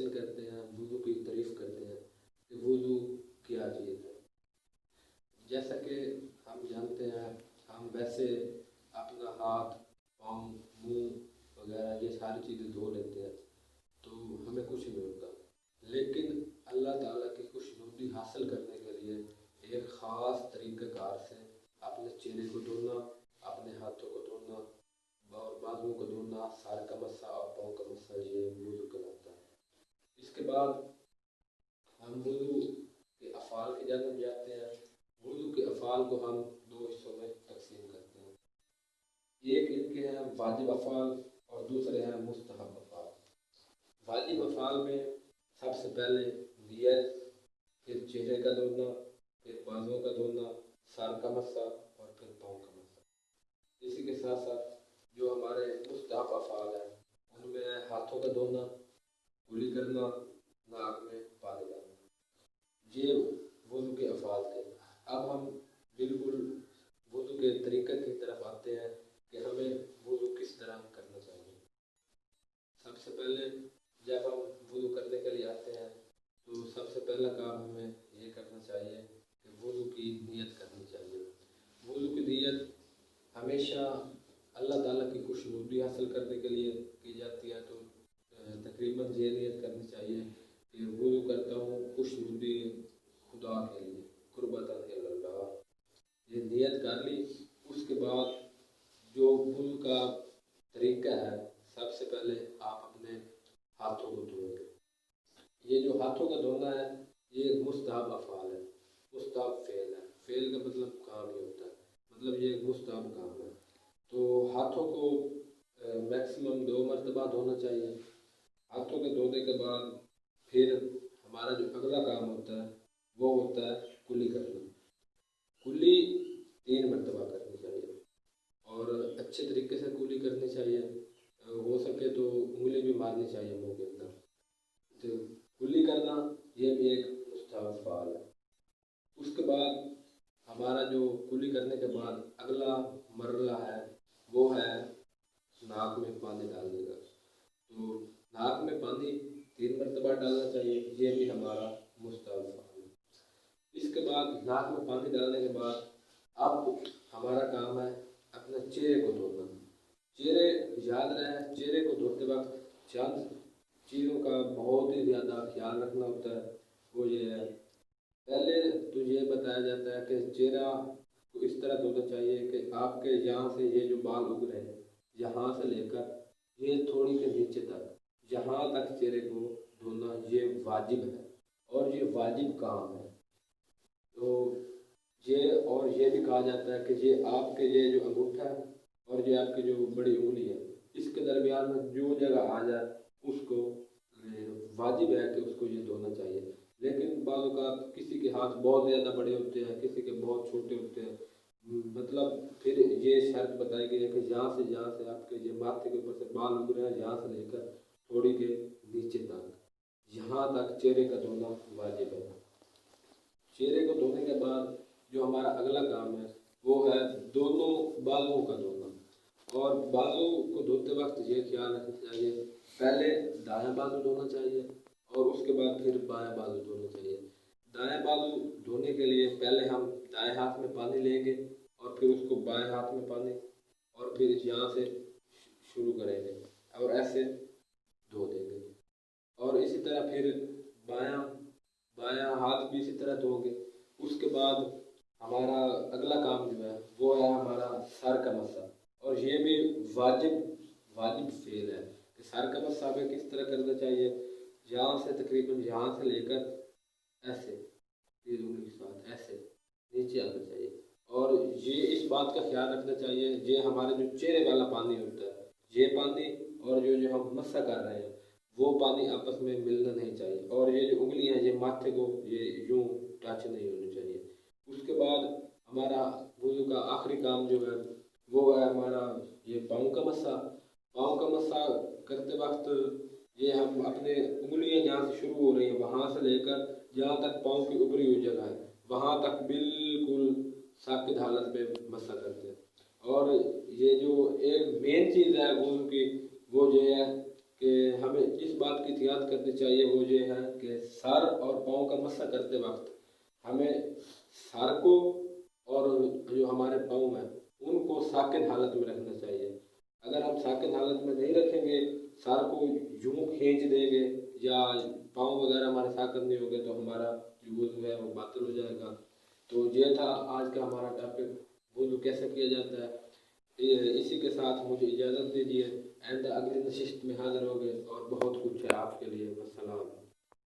Mention کرتے ہیں، وضو کی تعریف کرتے ہیں کہ وضو کیا چیز ہے۔ جیسا کہ ہم جانتے ہیں، ہم ویسے اپنا ہاتھ، پاؤں، منہ وغیرہ یہ ساری چیزیں دھو لیتے ہیں تو ہمیں کچھ نہیں ہوتا، لیکن اللہ تعالیٰ کی خوشنودی حاصل کرنے کے لیے ایک خاص طریقہ کار سے اپنے چہرے کو دھونا، اپنے ہاتھوں کو دھونا اور بازوؤں کو دھونا، سر کا مسا اور پاؤں کا مسا، یہ وضو کہلاتا ہے۔ اس کے بعد ہم وضو کے افعال کی جانب جاتے ہیں۔ وضو کے افعال کو ہم دو حصوں میں تقسیم کرتے ہیں، ایک ان کے ہیں واجب افعال اور دوسرے ہیں مستحب افعال۔ واجب افعال میں سب سے پہلے نیت، پھر چہرے کا دھونا، پھر بازوؤں کا دھونا، سر کا مسا اور پھر پاؤں کا مسا۔ اسی کے ساتھ ساتھ جو ہمارے مستحب افعال ہیں ان میں ہے ہاتھوں کا دھونا، کلی کرنا، ناک میں پانی ڈالنا۔ یہ وضو کے افعال تھے۔ اب ہم بالکل وضو کے طریقے کی طرف آتے ہیں کہ ہمیں وضو کس طرح کرنا چاہیے۔ سب سے پہلے جب ہم وضو کرنے کے لیے آتے ہیں تو سب سے پہلا کام ہمیں یہ کرنا چاہیے کہ وضو کی نیت کرنی چاہیے۔ وضو کی نیت ہمیشہ اللہ تعالیٰ کی خوشنودی حاصل کرنے کے لیے کی جاتی ہے، تو تقریباً یہ نیت کرنی چاہیے کہ وضو کرتا ہوں خوشنودی خدا کے لیے، قربتاً اللہ۔ یہ نیت کر لی۔ اس کے بعد جو وضو کا طریقہ ہے، سب سے پہلے آپ اپنے ہاتھوں کو دھوئیں گے۔ یہ جو ہاتھوں کا دھونا ہے یہ ایک مستحب افعال ہے، مستحب فعل ہے۔ فعل کا مطلب کام ہی ہوتا ہے، مطلب یہ ایک مستحب کام ہے۔ تو ہاتھوں کو میکسیمم 2 مرتبہ دھونا چاہیے۔ ہاتھوں کے دھونے کے بعد پھر ہمارا جو اگلا کام ہوتا ہے وہ ہوتا ہے کلی کرنا۔ کلی 3 مرتبہ کرنی چاہیے اور اچھے طریقے سے کلی کرنی چاہیے، ہو سکے تو انگلی بھی مارنی چاہیے منہ کے اندر۔ تو کلی کرنا یہ بھی ایک مستحب افعال ہے۔ اس کے بعد ہمارا جو کلی کرنے کے بعد اگلا مرحلہ ہے وہ ہے ناک میں پانی ڈالنے کا۔ تو ناک میں پانی 3 مرتبہ ڈالنا چاہیے، یہ بھی ہمارا مستحب افعال ہے۔ اس کے بعد ناک میں پانی ڈالنے کے بعد اب ہمارا کام ہے اپنے چہرے کو دھونا۔ چہرے یاد رہے، چہرے کو دھوتے وقت چند چیزوں کا بہت ہی زیادہ خیال رکھنا ہوتا ہے۔ وہ یہ ہے، پہلے تو یہ بتایا جاتا ہے کہ چہرہ کو اس طرح دھونا چاہیے کہ آپ کے یہاں سے یہ جو بال اگ رہے ہیں یہاں سے لے کر یہ تھوڑی کے نیچے تک، یہاں تک چہرے کو دھونا یہ واجب ہے اور یہ واجب کام ہے۔ تو یہ بھی کہا جاتا ہے کہ یہ آپ کے یہ جو انگوٹھا ہے اور یہ آپ کی جو بڑی انگلی ہے اس کے درمیان میں جو جگہ آ جائے اس کو واجب ہے کہ اس کو یہ دھونا چاہیے۔ لیکن بعض اوقات کسی کے ہاتھ بہت زیادہ بڑے ہوتے ہیں، کسی کے بہت چھوٹے ہوتے ہیں، مطلب پھر یہ شرط بتائی گئی ہے کہ جہاں سے آپ کے یہ ماتھے کے اوپر سے بال اگ رہے ہیں یہاں سے لے کر تھوڑی کے نیچے تک، یہاں تک چہرے کا دھونا واجب ہے۔ چہرے کو دھونے کے بعد جو ہمارا اگلا کام ہے وہ ہے دونوں بازوؤں کا دھونا۔ اور بازو کو دھوتے وقت یہ خیال رکھنا چاہیے، پہلے دایاں بازو دھونا چاہیے اور اس کے بعد پھر بایاں بازو دھونا چاہیے۔ دایاں بازو دھونے کے لیے پہلے ہم دائیں ہاتھ میں پانی لیں گے اور پھر اس کو بائیں ہاتھ میں پانی اور پھر یہاں سے شروع کریں گے اور ایسے دھو دیں گے، اور اسی طرح پھر بایاں ہاتھ بھی اسی طرح دھو گے۔ اس کے بعد ہمارا اگلا کام جو ہے وہ ہے ہمارا سر کا مسا، اور یہ بھی واجب فعل ہے کہ سر کا مسا ہمیں کس طرح کرنا چاہیے، یہاں سے تقریباً یہاں سے لے کر ایسے تیز انگلی کے ساتھ ایسے نیچے آنا چاہیے، اور یہ اس بات کا خیال رکھنا چاہیے یہ ہمارے جو چہرے والا پانی ہوتا ہے یہ پانی اور جو ہم مسا کر رہے ہیں وہ پانی آپس میں ملنا نہیں چاہیے، اور یہ جو انگلیاں یہ ماتھے کو یہ یوں ٹچ نہیں ہونی چاہیے۔ اس کے بعد ہمارا وضو کا آخری کام جو ہے وہ ہے ہمارا یہ پاؤں کا مسا۔ پاؤں کا مسا کرتے وقت یہ ہم اپنے انگلیاں جہاں سے شروع ہو رہی ہیں وہاں سے لے کر جہاں تک پاؤں کی ابری ہوئی جگہ ہے وہاں تک بالکل ثابت حالت میں مسا کرتے ہیں۔ اور یہ جو ایک مین چیز ہے وضو کی وہ یہ ہے کہ ہمیں اس بات کی احتیاط کرنی چاہیے، وہ یہ ہے کہ سر اور پاؤں کا مسح کرتے وقت ہمیں سر کو اور جو ہمارے پاؤں ہیں ان کو ساکن حالت میں رکھنا چاہیے۔ اگر ہم ساکن حالت میں نہیں رکھیں گے، سر کو یوں کھینچ دیں گے یا پاؤں وغیرہ ہمارے ساکن نہیں ہوگے تو ہمارا جو وضو ہے وہ باطل ہو جائے گا۔ تو یہ تھا آج کا ہمارا ٹاپک، وضو کیسے کیا جاتا ہے۔ اسی کے ساتھ مجھے اجازت دیجیے، آئندہ اگلی نشست میں حاضر ہو گئے اور بہت کچھ ہے آپ کے لیے۔ والسلام۔